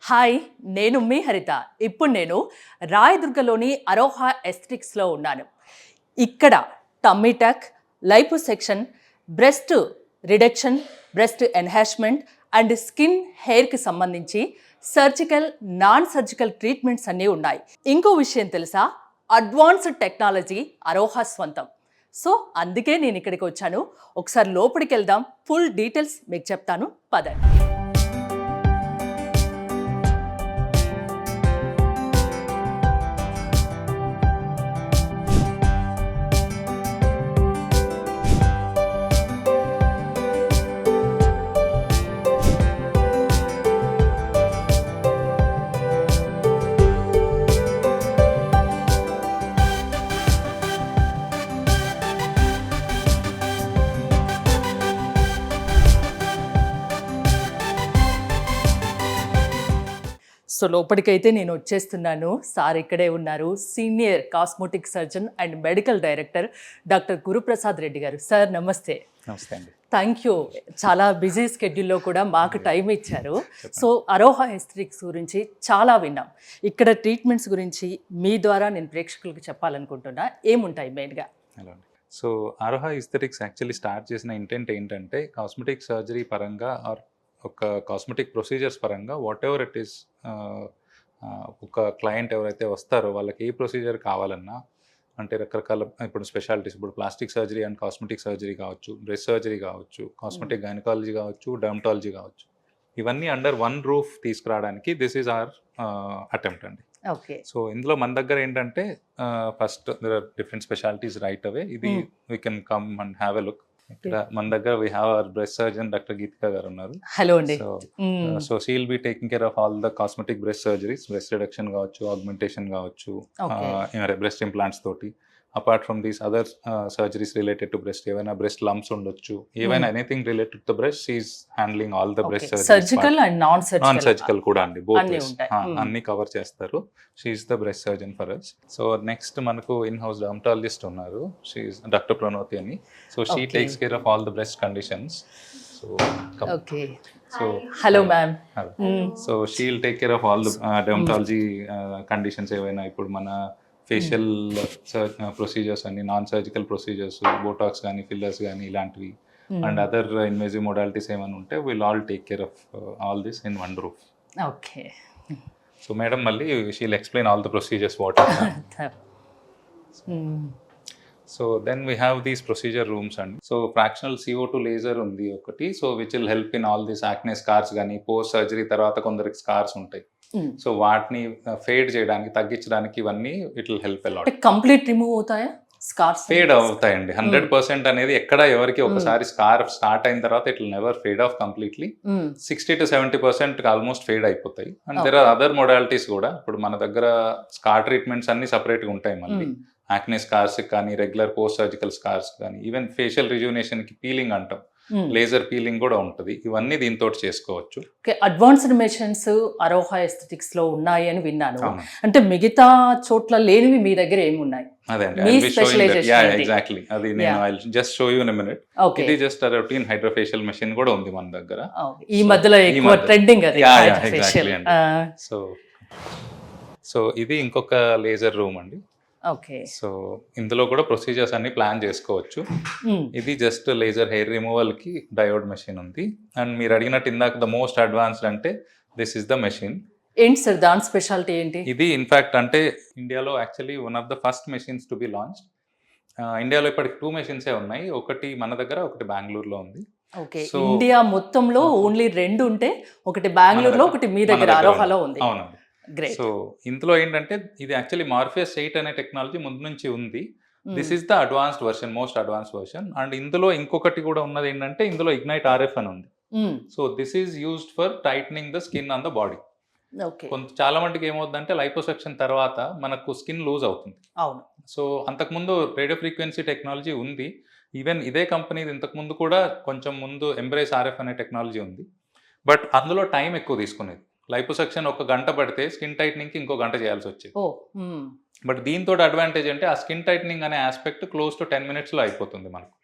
Hi, నేను మీ హరిత. ఇప్పుడు నేను రాయదుర్గలోని అరోహా ఎస్థెటిక్స్లో ఉన్నాను. ఇక్కడ tummy tuck, liposuction, breast reduction, breast enhancement and skin హెయిర్కి సంబంధించి సర్జికల్, నాన్ సర్జికల్ ట్రీట్మెంట్స్ అన్నీ ఉన్నాయి. ఇంకో విషయం తెలుసా, అడ్వాన్స్డ్ టెక్నాలజీ అరోహా స్వంతం. సో అందుకే నేను ఇక్కడికి వచ్చాను. ఒకసారి లోపలికి వెళ్దాం, ఫుల్ డీటెయిల్స్ మీకు చెప్తాను, పదండి. సో లోపలికైతే నేను వచ్చేస్తున్నాను. సార్ ఇక్కడే ఉన్నారు, senior cosmetic surgeon and medical director doctor Guruprasad Reddy గారు. సార్ నమస్తే. నమస్తే అండి. Thank you. చాలా బిజీ స్కెడ్యూల్లో కూడా మాకు టైం ఇచ్చారు. సో అరోహా ఎస్థెటిక్స్ గురించి చాలా విన్నాం. ఇక్కడ ట్రీట్మెంట్స్ గురించి మీ ద్వారా నేను ప్రేక్షకులకు చెప్పాలనుకుంటున్నా. ఏముంటాయి మెయిన్గా? హలో అండి. సో అరోహా ఎస్థెటిక్స్ యాక్చువల్లీ స్టార్ట్ చేసిన ఇంటెంట్ ఏంటంటే కాస్మెటిక్ సర్జరీ పరంగా ఆర్ ఒక కాస్మెటిక్ ప్రొసీజర్స్ పరంగా వాట్ ఎవర్ ఇట్ ఈస్, ఒక క్లయింట్ ఎవరైతే వస్తారో వాళ్ళకి ఏ ప్రొసీజర్ కావాలన్నా, అంటే రకరకాల ఇప్పుడు స్పెషాలిటీస్, ఇప్పుడు plastic surgery and cosmetic surgery కావచ్చు, బ్రెస్ట్ సర్జరీ కావచ్చు, కాస్మెటిక్ గైనకాలజీ కావచ్చు, డర్మటాలజీ కావచ్చు, ఇవన్నీ అండర్ వన్ రూఫ్ తీసుకురావడానికి దిస్ ఈజ్ అవర్ అటెంప్ట్ అండి. ఓకే. సో ఇందులో మన దగ్గర ఏంటంటే first there are different specialities right అవే. ఇది we can come and have a look. ఇక్కడ మన దగ్గర we have our breast surgeon doctor Geetika గారు ఉన్నారు. హలో అండి. So she will be taking care of all the cosmetic breast surgeries, breast reduction కావచ్చు, augmentation కావచ్చు, బ్రెస్ట్ ఇంప్లాంట్స్ తోటి. Apart from these other surgeries related to breast, ఏవైనా breast lumps ఉండొచ్చు, ఏవైనా anything related to breast, she is handling all the breast surgical and non surgical కూడా అండి, both అన్ని cover చేస్తారు. She is the breast surgeon for us. So next మనకు in house dermatologist ఉన్నారు, she is doctor Pranoti అని. So she takes care of all the breast conditions. So okay. So hello ma'am. So she will take care of all the dermatology conditions, ఏవైనా ఇప్పుడు మన facial procedures అన్ని, non surgical procedures, botox కానీ, fillers కానీ, ఇలాంటివి and other invasive modalities ఏమైనా ఉంటే will all take care of all this in one roof. Okay. So madam మళ్ళీ she will explain all the procedures what are. So then we have these procedure rooms అండి. So fractional CO2 laser ఉంది ఒకటి, so which will help in all these acne scars కానీ, post surgery తర్వాత కొందరికి scars ఉంటాయి, so వాటిని fade చేయడానికి, తగ్గించడానికి ఇవన్నీ it will help a lot. Complete remove అవుతాయా స్కార్స్? ఫేడ్ అవుతాయండి. 100% అనేది ఎక్కడ ఎవరికి ఒకసారి స్కార్ స్టార్ట్ అయిన తర్వాత it will never fade off completely. 60 to 70% almost fade అయిపోతాయి. And there are other modalities కూడా. ఇప్పుడు మన దగ్గర స్కార్ ట్రీట్మెంట్స్ అన్ని సపరేట్ గా ఉంటాయి. మళ్ళీ యాక్నే స్కార్స్ కానీ, రెగ్యులర్ పోస్ట్ సర్జికల్ స్కార్స్ కానీ, ఈవెన్ ఫేషియల్ రిజ్యూనేషన్ కి పీలింగ్ అంటాం, లేజర్ పీలింగ్ కూడా ఉంటుంది. ఇవన్నీ దీంతో చేసుకోవచ్చు. అడ్వాన్స్డ్ మెషిన్స్ అరోహా ఎస్థెటిక్స్ లో ఉన్నాయి అని విన్నాను. అంటే మిగతా చోట్ల లేనివి మీ దగ్గర ఏమున్నాయి? అదే అండి, ఎగ్జాక్ట్లీ అది నేను just show you in a minute. ఇది జస్ట్ రొటీన్ హైడ్రోఫేషియల్ మెషిన్ కూడా ఉంది మన దగ్గర. ఈ మధ్యలో ఎక్కువ ట్రెండింగ్ అది. సో ఇది ఇంకొక లేజర్ రూమ్ అండి. ఓకే. సో ఇందులో కూడా ప్రొసీజర్స్ అన్ని ప్లాన్ చేసుకోవచ్చు. ఇది జస్ట్ లేజర్ హెయిర్ రిమూవల్ కి డయోడ్ మెషిన్ ఉంది. అండ్ మీరు అడిగినట్టు ఇందాక ద మోస్ట్ అడ్వాన్స్డ్ అంటే దిస్ ఇస్ ద మెషిన్. ఏంటి సార్ దాని స్పెషాలిటీ ఏంటి? ఇది ఇన్ఫాక్ట్ అంటే ఇండియాలో actually one of the first machines to be launched. ఇండియాలో ఇప్పటికి 2 మెషిన్సే ఉన్నాయి. ఒకటి మన దగ్గర, ఒకటి బెంగళూరులో ఉంది. ఓకే. ఇండియా మొత్తంలో ఓన్లీ 2 ఉంటే, ఒకటి బెంగళూరులో, ఒకటి మీ దగ్గర అరోహాలో ఉంది. అవునండి. సో ఇందులో ఏంటంటే ఇది యాక్చువల్లీ మార్ఫియస్ 8 అనే టెక్నాలజీ ముందు నుంచి ఉంది. This is the advanced version, most advanced version. And ఇందులో ఇంకొకటి కూడా ఉన్నది ఏంటంటే, ఇందులో ఇగ్నైట్ RF అని ఉంది. So this is used for tightening the skin on the body. చాలా మటుకు ఏమవుతుందంటే లైపోసెక్షన్ తర్వాత మనకు స్కిన్ లూజ్ అవుతుంది. సో అంతకుముందు రేడియో ఫ్రీక్వెన్సీ టెక్నాలజీ ఉంది. ఈవెన్ ఇదే కంపెనీ ఇంతకు ముందు కూడా కొంచెం ముందు ఎంబ్రేస్ RF అనే టెక్నాలజీ ఉంది. బట్ అందులో టైం ఎక్కువ తీసుకునేది. లైపోసెక్షన్ 1 గంట పడితే స్కిన్ టైట్నింగ్ కి ఇంకో గంట చేయాల్సి వచ్చేది. బట్ దీంతో అడ్వాంటేజ్ అంటే ఆ స్కిన్ టైట్నింగ్ అనే ఆస్పెక్ట్ క్లోజ్ టు 10 minutes లో అయిపోతుంది మనకు.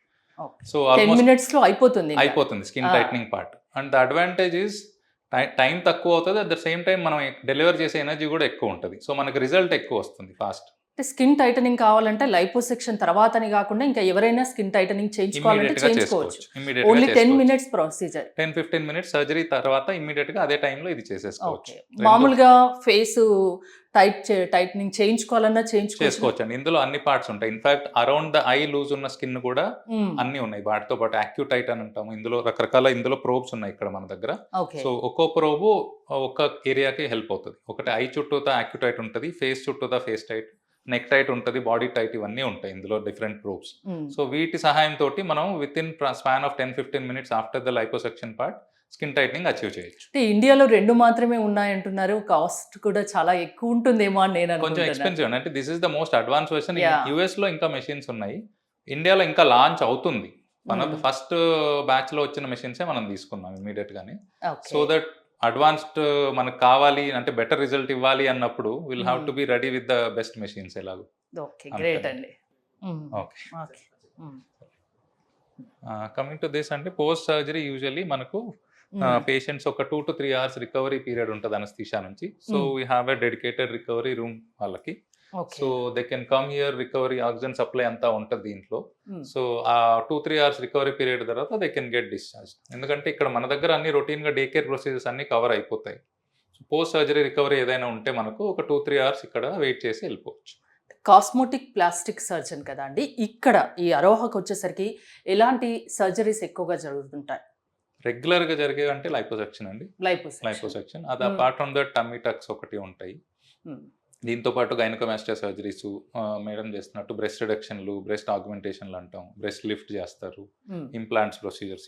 సో 10 minutes లో అయిపోతుంది skin tightening part. And the advantage is time తక్కువ అవుతుంది, అట్ ద సేమ్ టైం మనం డెలివర్ చేసే ఎనర్జీ కూడా ఎక్కువ ఉంటుంది. సో మనకు రిజల్ట్ ఎక్కువ వస్తుంది ఫాస్ట్. అంటే స్కిన్ టైటనింగ్ కావాలంటే లైపోసెక్షన్ తర్వాతని కాకుండా ఇంకా ఎవరైనా స్కిన్ టైటనింగ్ చేయించుకోవాలంటే ఇమీడియట్ గా చేయించుకోవచ్చు. చేసుకోవచ్చు. ఇమీడియట్ ఓన్లీ గా 10 చేసుకోవచ్చు. Minutes procedure. 10-15 మినిట్స్ సర్జరీ తర్వాత ఇమీడియట్ గా అదే టైంలో ఇది చేసేసుకోవచ్చు. ఓకే. మామూలుగా ఫేస్ టైటనింగ్ చేయించుకోవాలన్నా చేసుకోవచ్చు అండి. ఇందులో అన్ని పార్ట్స్ ఉంటాయి. In fact around the I lose ఉన్న స్కిన్ కూడా అన్ని ఉన్నాయి. వాటితో పాటు యాక్యూటైట్ అని అంటాము. ఇందులో రకరకాల ప్రోబ్స్ ఉన్నాయి ఇక్కడ మన దగ్గర. ఓకే. సో ఒక్కో ప్రోబు ఒక్క ఏరియాకి హెల్ప్ అవుతుంది. ఒకటి ఐ చుట్టూతా యాక్యూటైట్ ఉంటుంది, ఫేస్ చుట్టూతా ఫేస్ టైట్, నెక్ టైట్ ఉంటుంది, బాడీ టైట్, ఇవన్నీ ఉంటాయి ఇందులో డిఫరెంట్ ప్రోబ్స్. సో వీటి సహాయంతో మనం with in span of 10-15 minutes after the liposuction part skin tightening achieve చేయొచ్చు. అంటే ఇండియాలో 2 మాత్రమే ఉన్నాయంటున్నారు. కాస్ట్ కూడా చాలా ఎక్కువ ఉంటుందేమో అని నేను కొంచెం అనుకుంటున్నాను. ఎక్స్పెన్సివ్ అంటే this is the most advance version. Yeah. US లో ఇంకా మెషిన్స్ ఉన్నాయి, ఇండియాలో ఇంకా లాంచ్ అవుతుంది. One of the first batch లో వచ్చిన మెషిన్సే మనం తీసుకున్నాం ఇమీడియట్ గానే. ఓకే. సో దట్ అడ్వాన్స్డ్ మనకు కావాలి అంటే బెటర్ రిజల్ట్ ఇవ్వాలి అన్నప్పుడు will have to be ready with the best machines ఎలాగో. ఓకే, గ్రేట్ అండి. Okay. Okay. Coming to this అంటే పోస్ట్ సర్జరీ యూజువల్లీ మనకు పేషెంట్స్ ఒక 2 to 3 hours రికవరీ పీరియడ్ ఉంటుంది అనస్థీషియా నుంచి. So we have a dedicated recovery room వాళ్ళకి. So they can come here, recovery oxygen supply అంతా ఉంటుంది దీంట్లో. సో ఆ 2-3 hours రికవరీ పీరియడ్ తర్వాత దే కెన్ గెట్ డిశ్చార్జ్. ఎందుకంటే ఇక్కడ మన దగ్గర అన్ని రొటీన్ గా డే కేర్ ప్రొసీజర్స్ అన్ని కవర్ అయిపోతాయి. పోస్ట్ సర్జరీ రికవరీ ఏదైనా ఉంటే మనకు ఒక 2-3 hours ఇక్కడ వెయిట్ చేసి వెళ్ళిపోవచ్చు. కాస్మోటిక్ ప్లాస్టిక్ సర్జన్ కదా అండి, ఇక్కడ ఈ అరోహాకి వచ్చేసరికి ఎలాంటి సర్జరీస్ ఎక్కువగా జరుగుతుంటాయి? రెగ్యులర్ గా జరిగేవి అంటే లైపోసెక్షన్ అండి. లైపోసెక్షన్ అది apart from that tummy tucks ఒకటి ఉంటాయి. దీంతో పాటు గైనకోమాస్టియా సర్జరీస్ మేడం చేస్తున్నట్టు బ్రెస్ట్ రిడక్షన్లు, బ్రెస్ట్ ఆగ్మెంటేషన్లు అంటాం, బ్రెస్ట్ లిఫ్ట్ చేస్తారు, ఇంప్లాంట్స్ ప్రొసీజర్స్,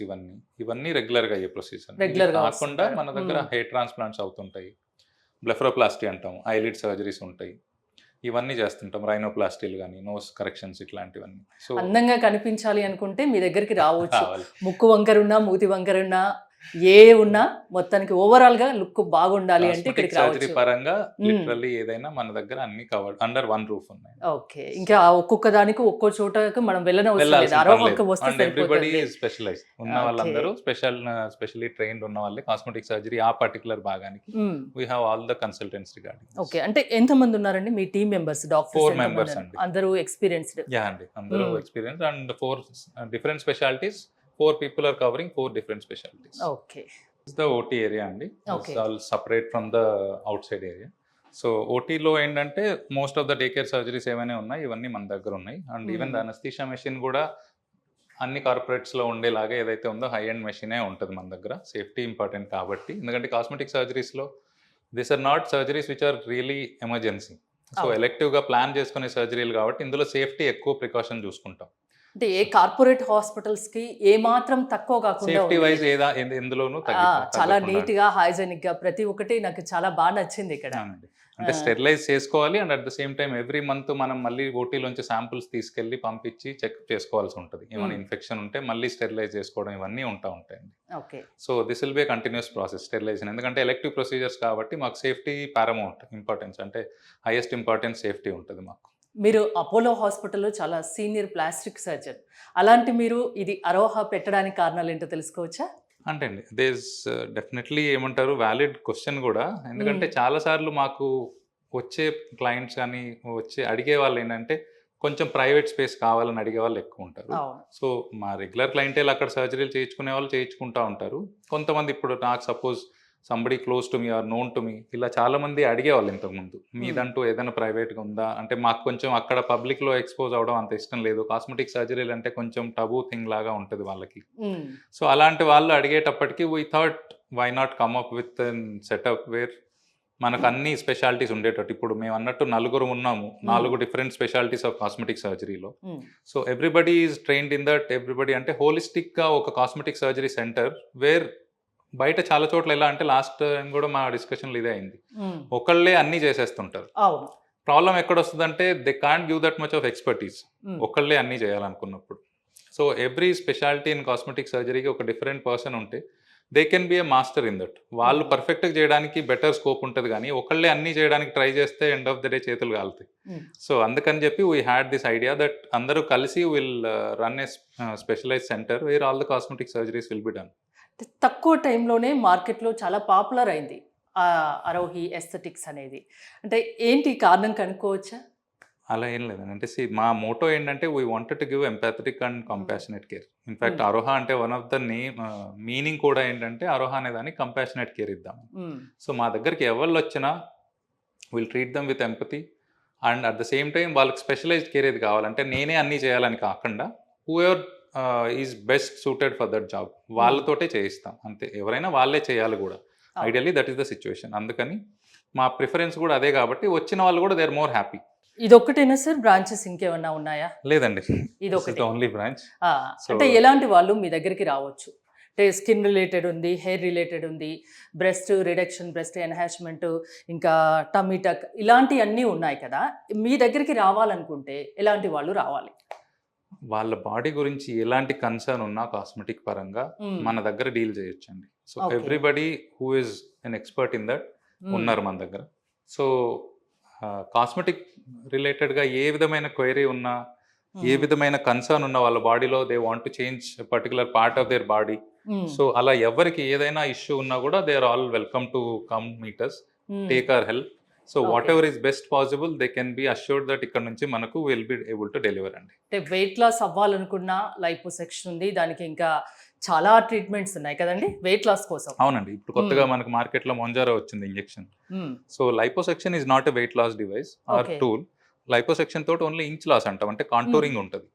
ఇవన్నీ రెగ్యులర్ గా అయ్యే ప్రొసీజర్. కాకుండా మన దగ్గర హెయిర్ ట్రాన్స్ప్లాంట్స్ అవుతుంటాయి, బ్లెఫరోప్లాస్టీ అంటాం, ఐలిడ్ సర్జరీస్ ఉంటాయి, ఇవన్నీ చేస్తుంటాం, రైనోప్లాస్టీలు కానీ, నోస్ కరెక్షన్స్ ఇట్లాంటివన్నీ. సో అందంగా కనిపించాలి అనుకుంటే మీ దగ్గరికి రావచ్చు. ముక్కు వంకరున్నా, మూతి వంకరున్నా, ఏ ఉన్నా మొత్తానికి ఓవరాల్ గా లుక్ బాగుండాలి అంటే ఇక్కడికి సర్జరీ రావచ్చు. పరంగా లిటరల్లీ ఏదైనా మన దగ్గర అన్ని కవర్డ్ అండర్ వన్ రూఫ్ ఉన్నాయి. ఓకే. ఇంకా ఒక్కొక్క దానికి ఒక్కో చోటకి మనం వెళ్ళనవసరం లేదు. అరోహాకి వస్తే ఎవ్రీబడి సరిపోతుంది. స్పెషలైజ్ ఉన్న వాళ్ళందరూ స్పెషల్లీ ట్రైన్డ్ ఉన్న వాళ్ళే కాస్మెటిక్ సర్జరీ ఆ పర్టికులర్ భాగానికి. We have all the consultants regarding. Okay. అంటే ఎంత మంది ఉన్నారండి మీ టీమ్ మెంబర్స్? డాక్టర్స్ 4 members అండి. అందరూ ఎక్స్పీరియన్స్డ్? యా అండి, అందరూ experience and 4 different specialties. 4 people are covering 4 different specialties. Okay. This is the OT area అండి. Okay. It's all separate from the outside area. So ఓటీలో ఏంటంటే most of the day care surgeries ఏమైనా ఉన్నాయి ఇవన్నీ మన దగ్గర ఉన్నాయి. And even the anaesthesia machine కూడా అన్ని కార్పొరేట్స్లో ఉండేలాగా ఏదైతే ఉందో హై అండ్ మెషినే ఉంటుంది మన దగ్గర. సేఫ్టీ ఇంపార్టెంట్ కాబట్టి, ఎందుకంటే కాస్మెటిక్ సర్జరీస్లో this are not surgeries which are really emergency. So ఎలెక్టివ్గా ప్లాన్ చేసుకునే సర్జరీలు కాబట్టి ఇందులో సేఫ్టీ ఎక్కువ ప్రికాషన్ చూసుకుంటాం. అంటే ఏ కార్పొరేట్ హాస్పిటల్స్ కి ఏ మాత్రం తక్కువ కాకుండా సేఫ్టీ వైజ్ ఎందులోనూ చాలా నీట్ గా, హైజెనిక్ గా ప్రతి ఒక్కటి నాకు చాలా బాగా నచ్చింది ఇక్కడ. అంటే స్టెరిలైజ్ చేసుకోవాలి and at the same time every month మనం మళ్ళీ ఓటీలోంచి శాంపుల్స్ తీసుకెళ్లి పంపించి చెక్ చేసుకోవాల్సి ఉంటుంది. ఏమైనా ఇన్ఫెక్షన్ ఉంటే మళ్ళీ స్టెరిలైజ్ చేసుకోవడం ఇవన్నీ ఉంటాయండి. Okay. So this will be continuous process sterilisation. ఎందుకంటే ఎలెక్టివ్ ప్రొసీజర్స్ కాబట్టి మాకు సేఫ్టీ పారమౌంట్ ఇంపార్టెన్స్, అంటే హైయెస్ట్ ఇంపార్టెన్స్ సేఫ్టీ ఉంటుంది మాకు. మీరు అపోలో హాస్పిటల్లో చాలా సీనియర్ ప్లాస్టిక్ సర్జన్, అలాంటి మీరు ఇది అరోహా పెట్టడానికి కారణాలు ఏంటో తెలుసుకోవచ్చా? అంటే అండి దేస్ డెఫినెట్లీ ఏమంటారు వ్యాలిడ్ క్వశ్చన్ కూడా. ఎందుకంటే చాలా సార్లు మాకు వచ్చే క్లయింట్స్ కానీ వచ్చే అడిగే వాళ్ళు ఏంటంటే కొంచెం ప్రైవేట్ స్పేస్ కావాలని అడిగే వాళ్ళు ఎక్కువ ఉంటారు. సో మా రెగ్యులర్ క్లయింటేల్ అక్కడ సర్జరీలు చేయించుకునే వాళ్ళు చేయించుకుంటూ ఉంటారు. కొంతమంది ఇప్పుడు నాకు suppose somebody close to me or known to me ఇలా చాలా మంది అడిగేవాళ్ళు ఇంతకుముందు, మీదంటూ ఏదైనా ప్రైవేట్గా ఉందా అంటే. మాకు కొంచెం అక్కడ పబ్లిక్లో ఎక్స్పోజ్ అవడం అంత ఇష్టం లేదు. కాస్మెటిక్ సర్జరీలు అంటే కొంచెం టబూ థింగ్ లాగా ఉంటుంది వాళ్ళకి. సో అలాంటి వాళ్ళు అడిగేటప్పటికి we thought why not come up with setup where మనకు అన్ని స్పెషాలిటీస్ ఉండేటట్టు. ఇప్పుడు మేము అన్నట్టు 4 ఉన్నాము, 4 డిఫరెంట్ స్పెషాలిటీస్ ఆఫ్ కాస్మెటిక్ సర్జరీలో. So everybody is trained in that. Everybody అంటే హోలిస్టిక్గా ఒక కాస్మెటిక్ సర్జరీ సెంటర్ వేర్ బయట చాలా చోట్ల ఎలా అంటే లాస్ట్ టైం కూడా మా డిస్కషన్లో ఇదే అయింది, ఒకళ్ళే అన్ని చేసేస్తుంటారు. ప్రాబ్లం ఎక్కడ వస్తుందంటే they can't give that much of expertise ఒకళ్ళే అన్ని చేయాలనుకున్నప్పుడు. So every speciality in cosmetic సర్జరీకి ఒక డిఫరెంట్ పర్సన్ ఉంటే they can be a master in that. వాళ్ళు పర్ఫెక్ట్గా చేయడానికి బెటర్ స్కోప్ ఉంటుంది, కానీ ఒకళ్ళే అన్ని చేయడానికి ట్రై చేస్తే ఎండ్ ఆఫ్ ద డే చేతులు కాలుతాయి. సో అందుకని చెప్పి we had this idea that అందరూ కలిసి will run a specialise centre where all the cosmetic surgeries will be done. తక్కువ టైంలోనే మార్కెట్లో చాలా పాపులర్ అయింది అరోహి ఎస్థెటిక్స్ అనేది. అంటే ఏంటి కారణం కనుక్కోవచ్చా? అలా ఏం లేదండి. అంటే మా మోటో ఏంటంటే we wanted to give empathetic and compassionate care. In fact Aroha అంటే వన్ ఆఫ్ ద మీనింగ్ కూడా ఏంటంటే అరోహా అనే దానికి కంపాషనేట్ కేర్ ఇద్దాం. సో మా దగ్గరికి ఎవళ్ళొచ్చినా will treat them with empathy and at the same time వాళ్ళకి స్పెషలైజ్డ్ కేర్ ఏది కావాలంటే నేనే అన్నీ చేయాలని కాకుండా whoever is best suited for that job వాళ్ళతోటే చేయిస్తాం అంతే. ఎవరైనా వాళ్ళే చేయాలి కూడా. Ideally that is the situation. అందుకని మా ప్రిఫరెన్స్ కూడా అదే కాబట్టి వచ్చిన వాళ్ళు కూడా దే ఆర్ మోర్ హ్యాపీ. ఇదొక్కటేనా సార్? బ్రాంచెస్ ఇంకేమన్నా ఉన్నాయా? లేదండి, ఇదొకటి ఓన్లీ బ్రాంచ్. అంటే ఎలాంటి వాళ్ళు మీ దగ్గరికి రావచ్చు? అంటే స్కిన్ రిలేటెడ్ ఉంది, హెయిర్ రిలేటెడ్ ఉంది, బ్రెస్ట్ రిడక్షన్, బ్రెస్ట్ ఎన్హాన్స్మెంట్, ఇంకా టమ్మీ టక్, ఇలాంటివన్నీ ఉన్నాయి కదా. మీ దగ్గరికి రావాలనుకుంటే ఎలాంటి వాళ్ళు రావాలి? వాళ్ళ బాడీ గురించి ఎలాంటి కన్సర్న్ ఉన్నా కాస్మెటిక్ పరంగా మన దగ్గర డీల్ చేయొచ్చండి. So everybody who is an expert in that ఉన్నారు మన దగ్గర. సో కాస్మెటిక్ రిలేటెడ్గా ఏ విధమైన క్వైరీ ఉన్నా, ఏ విధమైన కన్సర్న్ ఉన్న వాళ్ళ బాడీలో they want to change particular part of their body. So అలా ఎవరికి ఏదైనా ఇష్యూ ఉన్నా కూడా they are all welcome to come meet us, take our help. So whatever is best possible they can be assured that ఇక్కడ నుంచి మనకు will be able to deliver అండి. అంటే వెయిట్ లాస్ అవ్వాలనుకున్నా లైపోసెక్షన్ ఉంది, దానికి ఇంకా చాలా ట్రీట్మెంట్స్ ఉన్నాయి కదండి వెయిట్ లాస్ కోసం. అవునండి, ఇప్పుడు కొత్తగా మనకు మార్కెట్లో మొంజారో వచ్చింది injection. So liposuction is not a weight loss device or tool. Liposuction తోటి ఓన్లీ ఇంచ్ లాస్ అంటాం, అంటే కాంటూరింగ్ ఉంటుంది.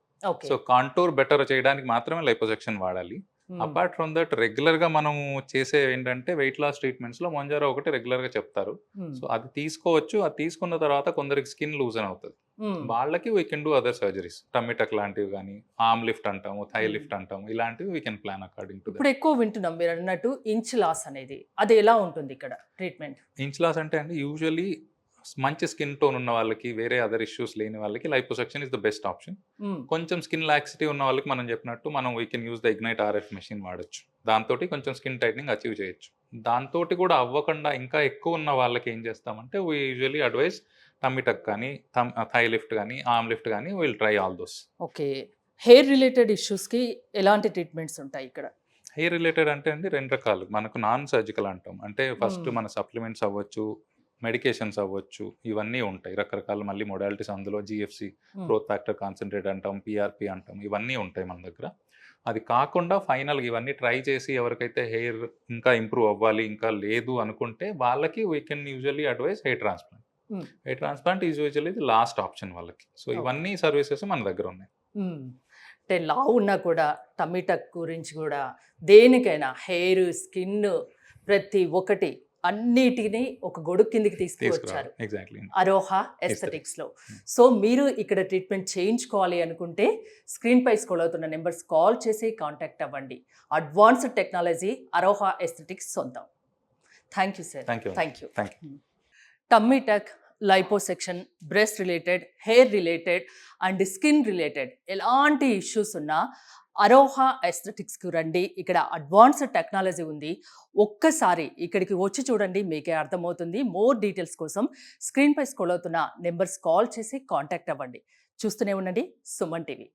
సో కాంటూర్ బెటర్ చేయడానికి మాత్రమే లైపోసెక్షన్ వాడాలి. అపార్ట్ ఫ్రమ్ దట్ రెగ్యులర్ గా మనం చేసే ఏంటంటే వెయిట్ లాస్ ట్రీట్మెంట్స్ లో మొంజారో ఒకటి రెగ్యులర్ గా చెప్తారు. సో అది తీసుకోవచ్చు. అది తీసుకున్న తర్వాత కొందరికి స్కిన్ లూజన్ అవుతుంది, వాళ్ళకి we can do other surgeries. Tummy tuck లాంటివి కానీ, ఆర్మ్ లిఫ్ట్ అంటాము, థై లిఫ్ట్ అంటాము, ఇలాంటివి we can plan according to. ఇప్పుడు ఎక్కువ వింటున్నాం మీరు అన్నట్టు ఇంచ్ లాస్ అనేది, అది ఎలా ఉంటుంది ఇక్కడ ట్రీట్మెంట్? ఇంచ్ లాస్ అంటే అండి యూజువల్లీ మంచి స్కిన్ టోన్ ఉన్న వాళ్ళకి, వేరే అదర్ ఇష్యూస్ లేని వాళ్ళకి liposuction is the best option. కొంచెం స్కిన్ లాక్సిటీ ఉన్న వాళ్ళకి మనం చెప్పినట్టు మనం we can use the ignite RF machine వాడచ్చు. దాంతో కొంచెం స్కిన్ టైట్నింగ్ అచీవ్ చేయొచ్చు. దాంతో కూడా అవ్వకుండా ఇంకా ఎక్కువ ఉన్న వాళ్ళకి ఏం చేస్తామంటే we usually advice tummy tuck కానీ, థై లిఫ్ట్ కానీ, ఆర్మ్ లిఫ్ట్ కానీ, will try all those. Okay. Hair related ఇష్యూస్కి ఎలాంటి ట్రీట్మెంట్స్ ఉంటాయి ఇక్కడ? హెయిర్ రిలేటెడ్ అంటే అండి రెండు రకాలు. మనకు నాన్ సర్జికల్ అంటాం, అంటే ఫస్ట్ మన సప్లిమెంట్స్ అవ్వచ్చు, మెడికేషన్స్ అవ్వచ్చు, ఇవన్నీ ఉంటాయి రకరకాల మళ్ళీ మొడాలిటీస్. అందులో GFC, గ్రోత్ ఫ్యాక్టర్ కాన్సన్ట్రేట్ అంటాం, PRP అంటాం, ఇవన్నీ ఉంటాయి మన దగ్గర. అది కాకుండా ఫైనల్గా ఇవన్నీ ట్రై చేసి ఎవరికైతే హెయిర్ ఇంకా ఇంప్రూవ్ అవ్వాలి, ఇంకా లేదు అనుకుంటే వాళ్ళకి we can usually advice hair transplant. Hair transplant is usually the last option వాళ్ళకి. సో ఇవన్నీ సర్వీసెస్ మన దగ్గర ఉన్నాయి. అంటే లావు ఉన్నా కూడా టమ్మీ టక్ గురించి కూడా దేనికైనా హెయిర్, స్కిన్, ప్రతి ఒక్కటి అన్నిటిని ఒక గొడుగు కిందికి తీసుకువచ్చారు అరోహా ఎస్థెటిక్స్ లో. సో మీరు ఇక్కడ ట్రీట్మెంట్ చేయించుకోవాలి అనుకుంటే స్క్రీన్ పై స్క్రోల్ అవుతున్న నెంబర్స్ కాల్ చేసి కాంటాక్ట్ అవ్వండి. అడ్వాన్స్డ్ టెక్నాలజీ అరోహా ఎస్థెటిక్స్ సొంతం. Thank you sir. Thank you. Tummy tuck, liposuction, breast related, hair related and skin related ఎలాంటి ఇష్యూస్ ఉన్నా అరోహా ఎస్థెటిక్స్కి రండి. ఇక్కడ అడ్వాన్స్డ్ టెక్నాలజీ ఉంది. ఒక్కసారి ఇక్కడికి వచ్చి చూడండి, మీకే అర్థమవుతుంది. మోర్ డీటెయిల్స్ కోసం స్క్రీన్ పై స్క్రోల్ అవుతున్న నెంబర్స్ కాల్ చేసి కాంటాక్ట్ అవ్వండి. చూస్తూనే ఉండండి సుమన్ టీవీ.